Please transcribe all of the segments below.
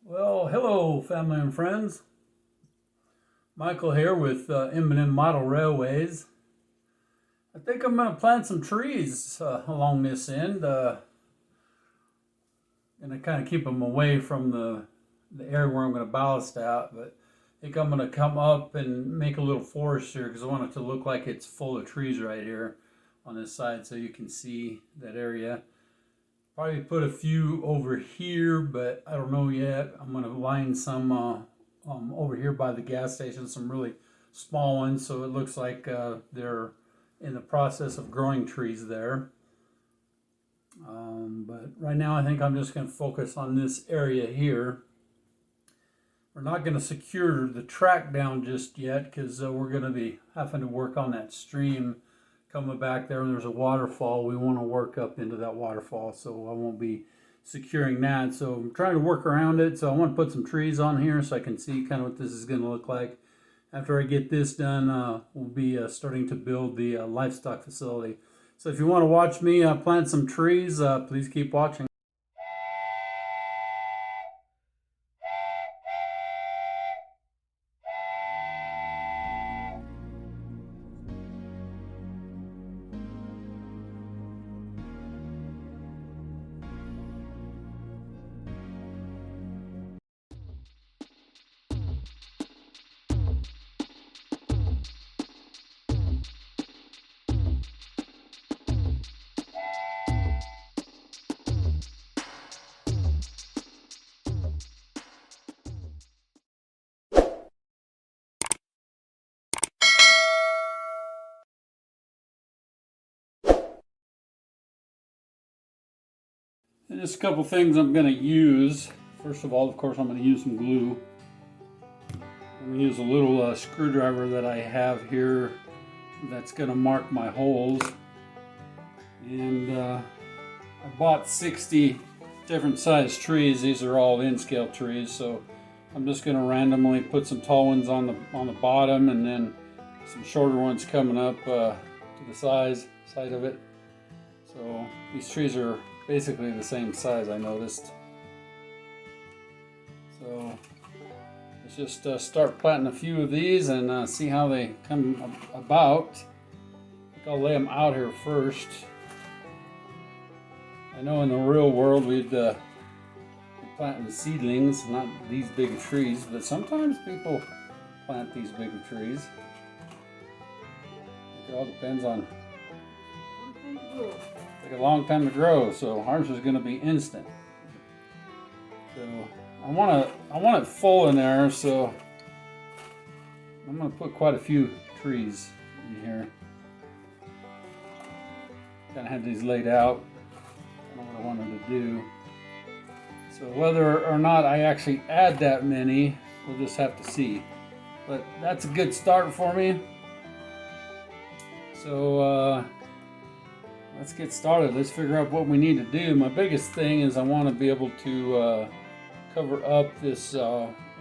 Well, hello, family and friends. Michael here with M&M Model Railways. I think I'm going to plant some trees along this end, and kind of keep them away from the area where I'm going to ballast out. But I think I'm going to come up and make a little forest here because I want it to look like it's full of trees right here on this side, so you can see that area. Probably put a few over here, but I don't know yet. I'm going to line some over here by the gas station, some really small ones, so it looks like they're in the process of growing trees there. But right now I think I'm just going to focus on this area here. We're not going to secure the track down just yet because we're going to be having to work on that stream coming back there, and there's a waterfall. We want to work up into that waterfall, so I won't be securing that. So I'm trying to work around it. So I want to put some trees on here so I can see kind of what this is going to look like. After I get this done, we'll be starting to build the livestock facility. So if you want to watch me plant some trees, please keep watching. And just a couple things I'm going to use. First of all, of course, I'm going to use some glue. I'm going to use a little screwdriver that I have here that's going to mark my holes. And I bought 60 different size trees. These are all in-scale trees, so I'm just going to randomly put some tall ones on the bottom, and then some shorter ones coming up to the side of it. So these trees are basically the same size, I noticed. So let's just start planting a few of these and see how they come about. I think I'll lay them out here first. I know in the real world we'd be planting seedlings, not these big trees, but sometimes people plant these bigger trees. It all depends on. Take a long time to grow, so ours is going to be instant. So I want it full in there, so I'm going to put quite a few trees in here. Kind of had these laid out. I don't know what I wanted to do. So whether or not I actually add that many, we'll just have to see. But that's a good start for me. So let's get started. Let's figure out what we need to do. My biggest thing is I want to be able to cover up this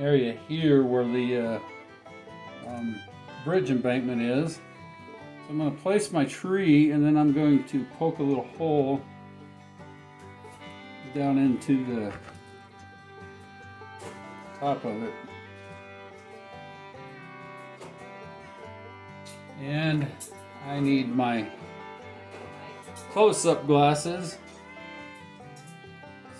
area here where the bridge embankment is. So I'm going to place my tree, and then I'm going to poke a little hole down into the top of it. And I need my close-up glasses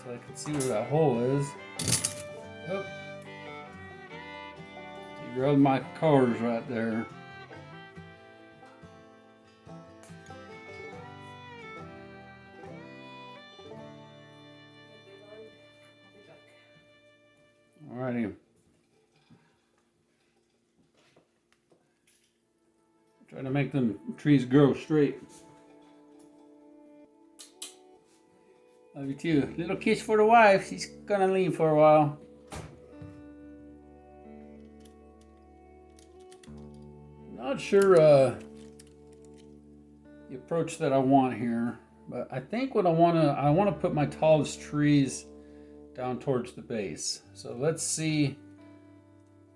so I can see where that hole is. Oh. You grab my cars right there. Alrighty. Trying to make them trees grow straight. Love you too. Little kiss for the wife. She's gonna leave for a while. Not sure the approach that I want here, but I think what I want to put my tallest trees down towards the base. So let's see.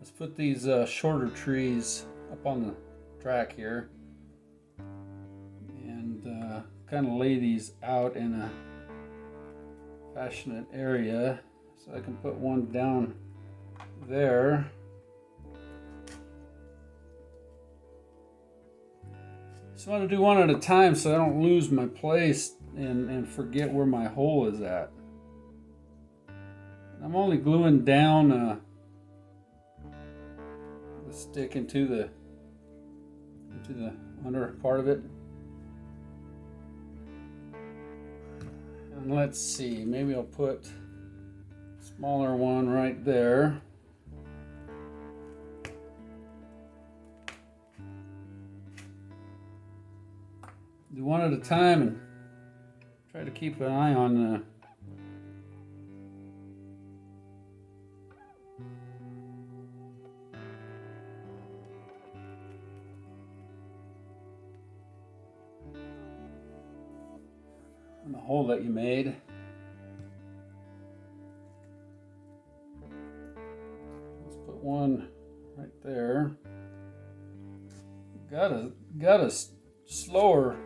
Let's put these shorter trees up on the track here, and kind of lay these out in a passionate area. So So I can put one down there. Just want to do one at a time so I don't lose my place and forget where my hole is at. I'm only gluing down the stick into the under part of it. And let's see, maybe I'll put a smaller one right there. Do one at a time and try to keep an eye on the hole that you made. Let's put one right there. Got a slower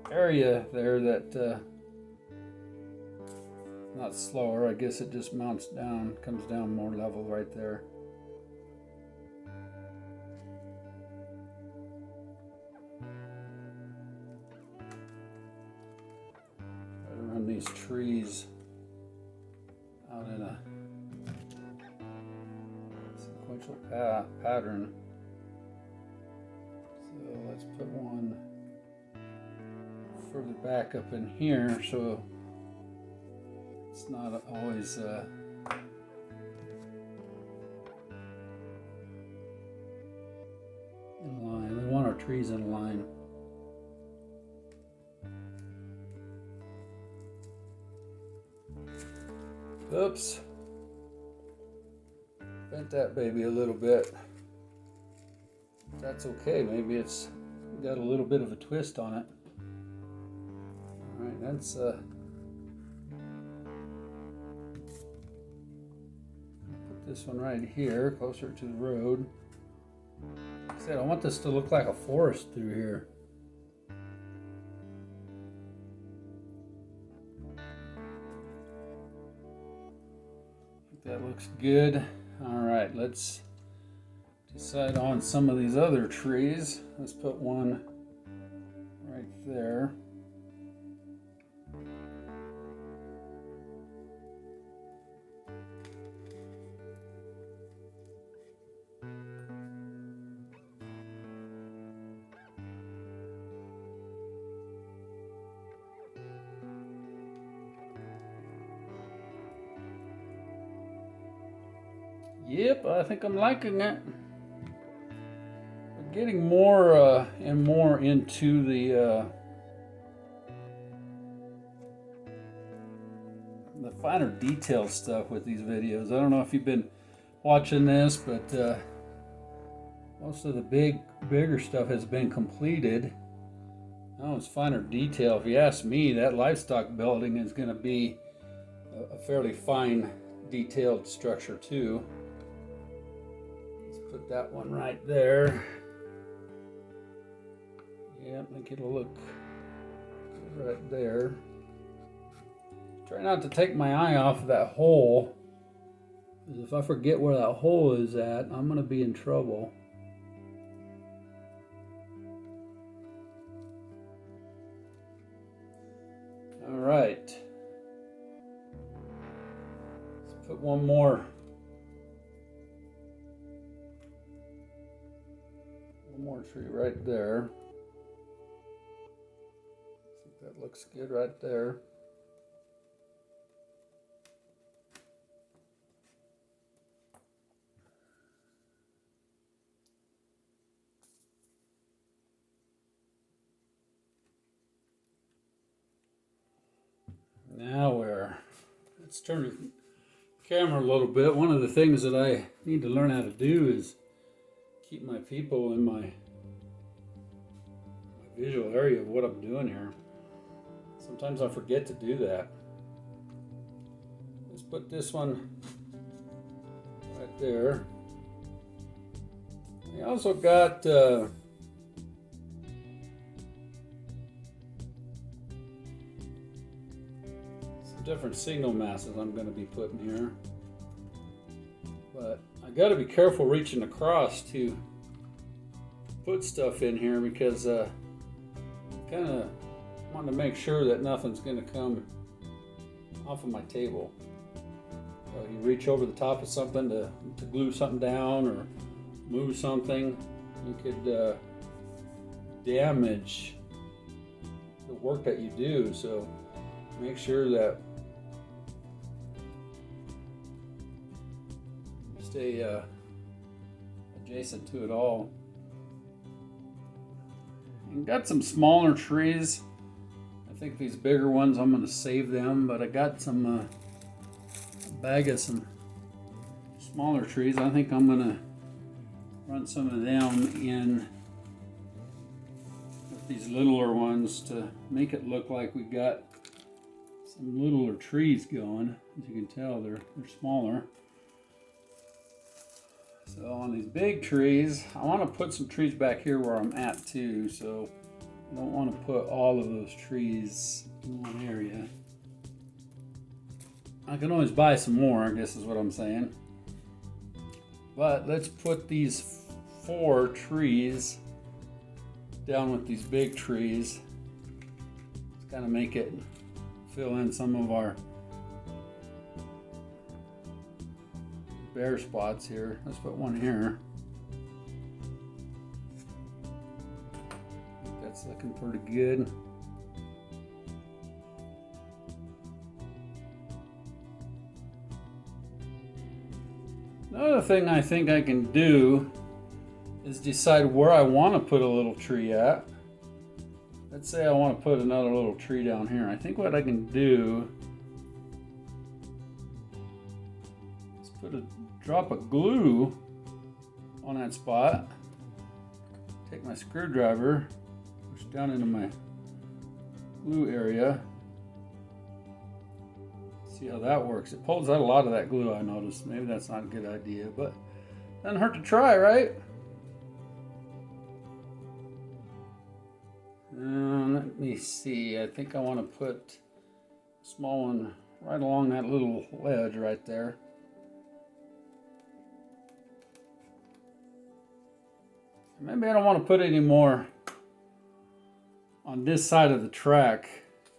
area there that not slower, I guess it just mounts down, comes down more level right there. Try to run these trees out in a sequential pattern. So let's put one further back up in here so it's not always in line. We want our trees in line. Oops. Bent that baby a little bit. That's okay. Maybe it's got a little bit of a twist on it. All right, that's put this one right here, closer to the road. Like I said, I want this to look like a forest through here. I think that looks good. All right, let's decide on some of these other trees. Let's put one right there. Yep, I think I'm liking it. We're getting more and more into the finer detail stuff with these videos. I don't know if you've been watching this, but most of the bigger stuff has been completed. Now it's finer detail. If you ask me, that livestock building is going to be a fairly fine detailed structure too. Put that one right there. Yeah, I think it'll look good right there. Try not to take my eye off of that hole, because if I forget where that hole is at, I'm going to be in trouble. All right. Let's put one more tree right there. I think that looks good right there. Now let's turn the camera a little bit. One of the things that I need to learn how to do is keep my people in my visual area of what I'm doing here. Sometimes I forget to do that. Let's put this one right there. I also got some different signal masses I'm going to be putting here. But I got to be careful reaching across to put stuff in here because kind of want to make sure that nothing's going to come off of my table. So you reach over the top of something to glue something down or move something, you could damage the work that you do. So make sure that you stay adjacent to it all. And got some smaller trees. I think these bigger ones, I'm going to save them, but I got some a bag of some smaller trees. I think I'm going to run some of them in with these littler ones to make it look like we got some littler trees going. As you can tell, they're smaller. So on these big trees, I want to put some trees back here where I'm at too, so I don't want to put all of those trees in one area. I can always buy some more, I guess is what I'm saying. But let's put these 4 trees down with these big trees. Let's kind of make it fill in some of our bare spots here. Let's put one here. That's looking pretty good. Another thing I think I can do is decide where I want to put a little tree at. Let's say I want to put another little tree down here. I think what I can do is put a drop of glue on that spot. Take my screwdriver, push down into my glue area. See how that works. It pulls out a lot of that glue, I noticed. Maybe that's not a good idea, but doesn't hurt to try, right? Let me see. I think I want to put a small one right along that little ledge right there. Maybe I don't want to put any more on this side of the track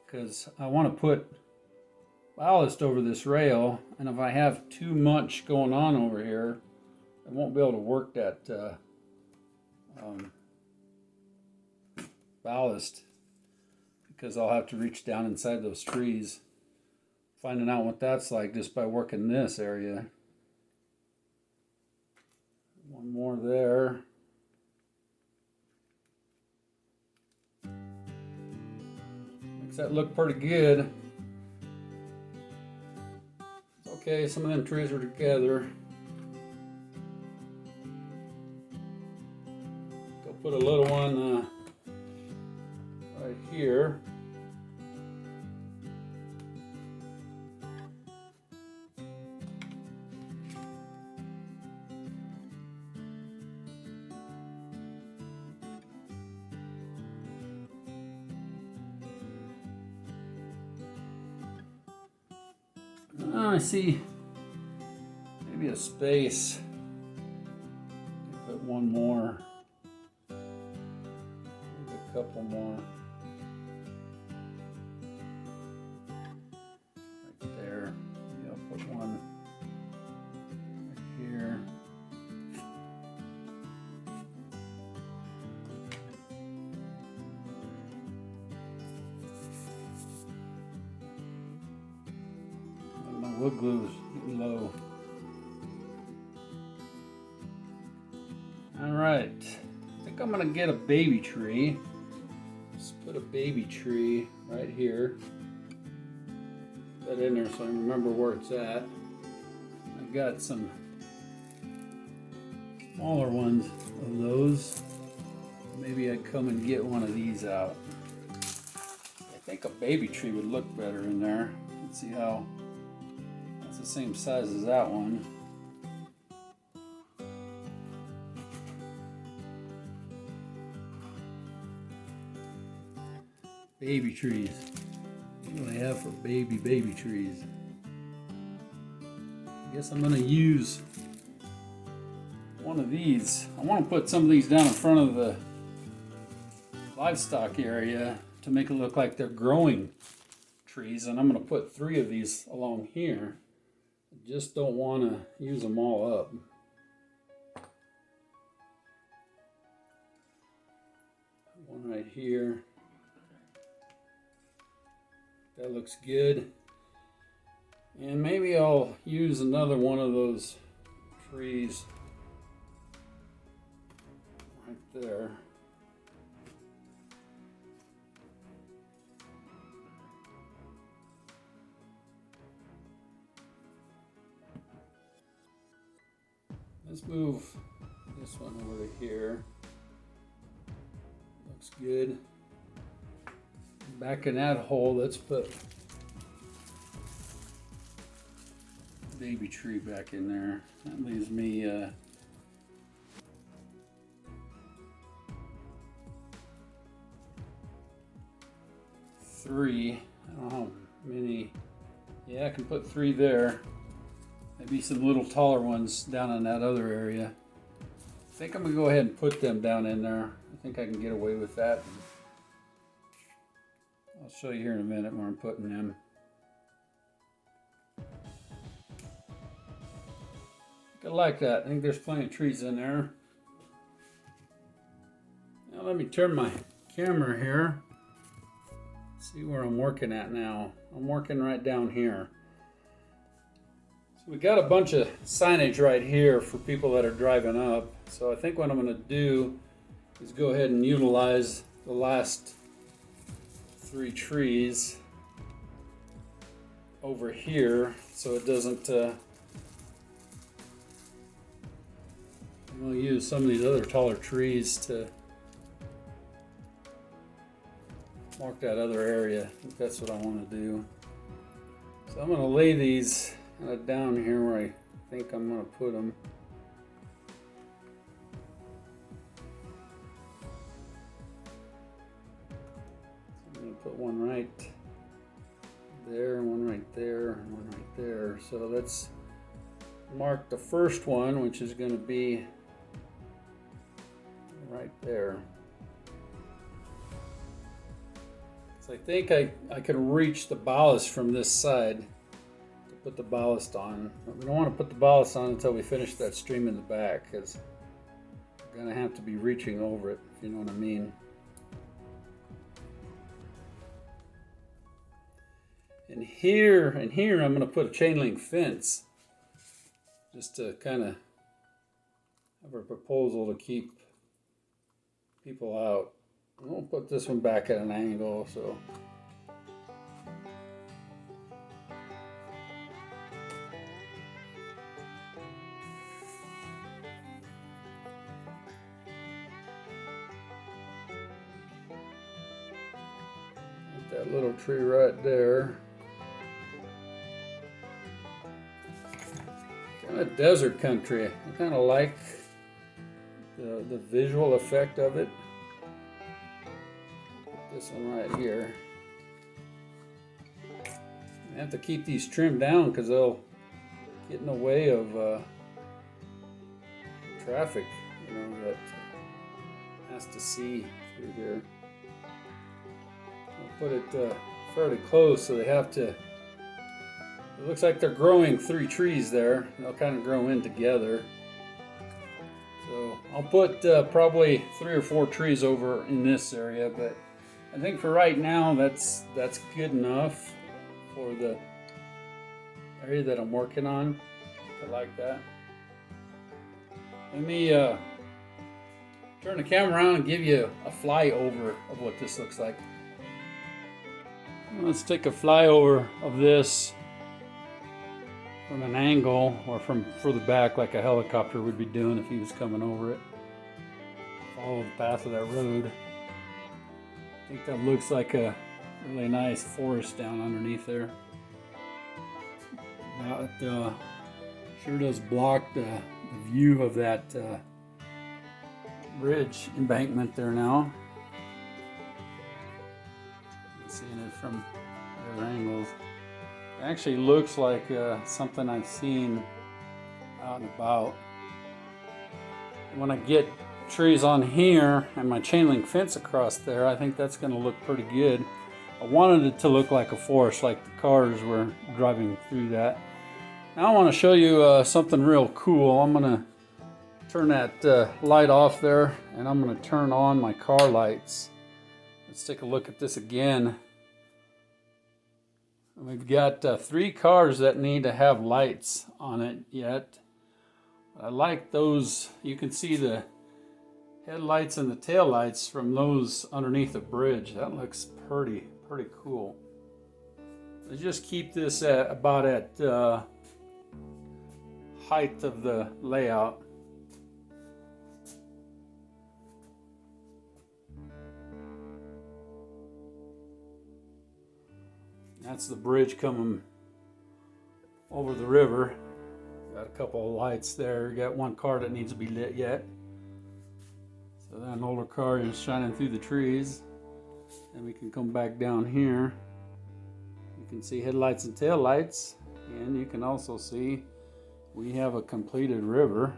because I want to put ballast over this rail, and if I have too much going on over here, I won't be able to work that ballast because I'll have to reach down inside those trees, finding out what that's like just by working this area. One more there. Makes that look pretty good. Okay, some of them trees are together. Go put a little one right here. I see maybe a space. Put one more, maybe a couple more. Right there. Maybe I'll put one right here. Wood glue is getting low. All right, I think I'm gonna get a baby tree. Let's put a baby tree right here. Put that in there so I remember where it's at. I've got some smaller ones of those. Maybe I'd come and get one of these out. I think a baby tree would look better in there. Let's see how. It's the same size as that one. Baby trees. What do I have for baby trees? I guess I'm gonna use one of these. I want to put some of these down in front of the livestock area to make it look like they're growing trees, and I'm going to put 3 of these along here. I just don't want to use them all up. One right here. That looks good. And maybe I'll use another one of those trees right there. Let's move this one over to here. Looks good. Back in that hole, let's put baby tree back in there. That leaves me 3. I don't know how many. Yeah, I can put 3 there. Maybe some little taller ones down in that other area. I think I'm gonna go ahead and put them down in there. I think I can get away with that. I'll show you here in a minute where I'm putting them. I like that. I think there's plenty of trees in there. Now let me turn my camera here. See where I'm working at now. I'm working right down here. So we got a bunch of signage right here for people that are driving up. So I think what I'm going to do is go ahead and utilize the last 3 trees over here so it doesn't we'll use some of these other taller trees to mark that other area. I think that's what I want to do. So I'm going to lay these down here where I think I'm going to put them. So I'm going to put one right there, one right there, and one right there. So let's mark the first one, which is going to be right there. So I think I can reach the ballast from this side to put the ballast on. But we don't want to put the ballast on until we finish that stream in the back, because we're going to have to be reaching over it, if you know what I mean. And here I'm going to put a chain link fence just to kind of have a proposal to keep people out. We'll put this one back at an angle, so put that little tree right there. Kind of desert country. I kind of like the visual effect of it. This one right here. I have to keep these trimmed down because they'll get in the way of traffic, you know, that has to see through here. I'll put it fairly close so they have to. It looks like they're growing 3 trees there. They'll kind of grow in together. So I'll put probably 3 or 4 trees over in this area, but I think for right now that's good enough for the area that I'm working on. I like that. Let me turn the camera around and give you a flyover of what this looks like. Let's take a flyover of this from an angle, or from further back like a helicopter would be doing if he was coming over it. Follow the path of that road. I think that looks like a really nice forest down underneath there. That sure does block the view of that bridge embankment there now. Seeing it from other angles. It actually looks like something I've seen out and about. When I get trees on here and my chain link fence across there, I think that's going to look pretty good. I wanted it to look like a forest, like the cars were driving through that. Now I want to show you something real cool. I'm going to turn that light off there, and I'm going to turn on my car lights. Let's take a look at this again. We've got 3 cars that need to have lights on it yet. I like those. You can see the headlights and the tail lights from those underneath the bridge. That looks pretty cool. Let's just keep this at about at height of the layout. That's the bridge coming over the river. Got a couple of lights there. Got one car that needs to be lit yet. So that older car is shining through the trees. And we can come back down here. You can see headlights and tail lights. And you can also see we have a completed river.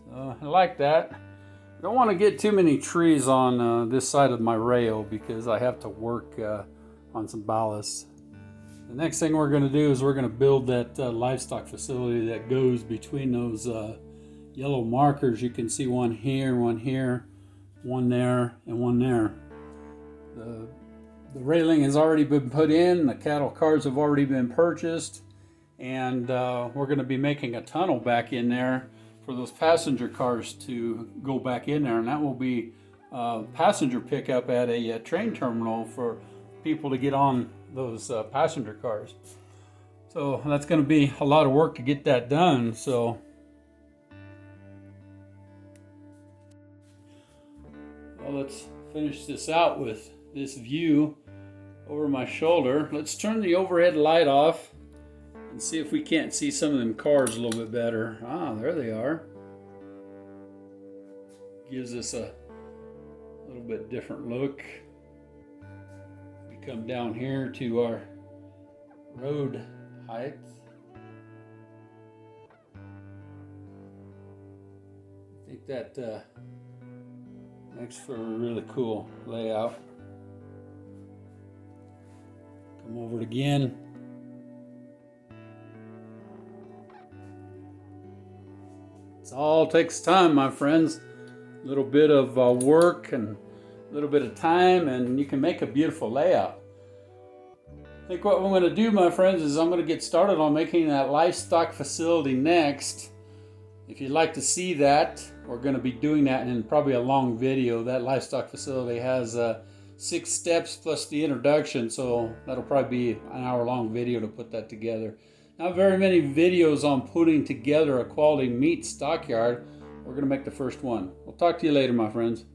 So I like that. I don't want to get too many trees on this side of my rail because I have to work on some ballast. The next thing we're going to do is we're going to build that livestock facility that goes between those yellow markers. You can see one here, one there, and one there. The railing has already been put in. The cattle cars have already been purchased, and we're going to be making a tunnel back in there for those passenger cars to go back in there, and that will be passenger pickup at a train terminal for people to get on those passenger cars. So that's going to be a lot of work to get that done. So well, let's finish this out with this view over my shoulder. Let's turn the overhead light off and see if we can't see some of them cars a little bit better. Ah, there they are. Gives us a little bit different look. We come down here to our road height. I think that makes for a really cool layout. Come over it again. It all takes time, my friends. A little bit of work and a little bit of time, and you can make a beautiful layout. I think what I'm going to do, my friends, is I'm going to get started on making that livestock facility next. If you'd like to see that, we're going to be doing that in probably a long video. That livestock facility has 6 steps plus the introduction, so that'll probably be an hour-long video to put that together. Not very many videos on putting together a quality meat stockyard. We're going to make the first one. We'll talk to you later, my friends.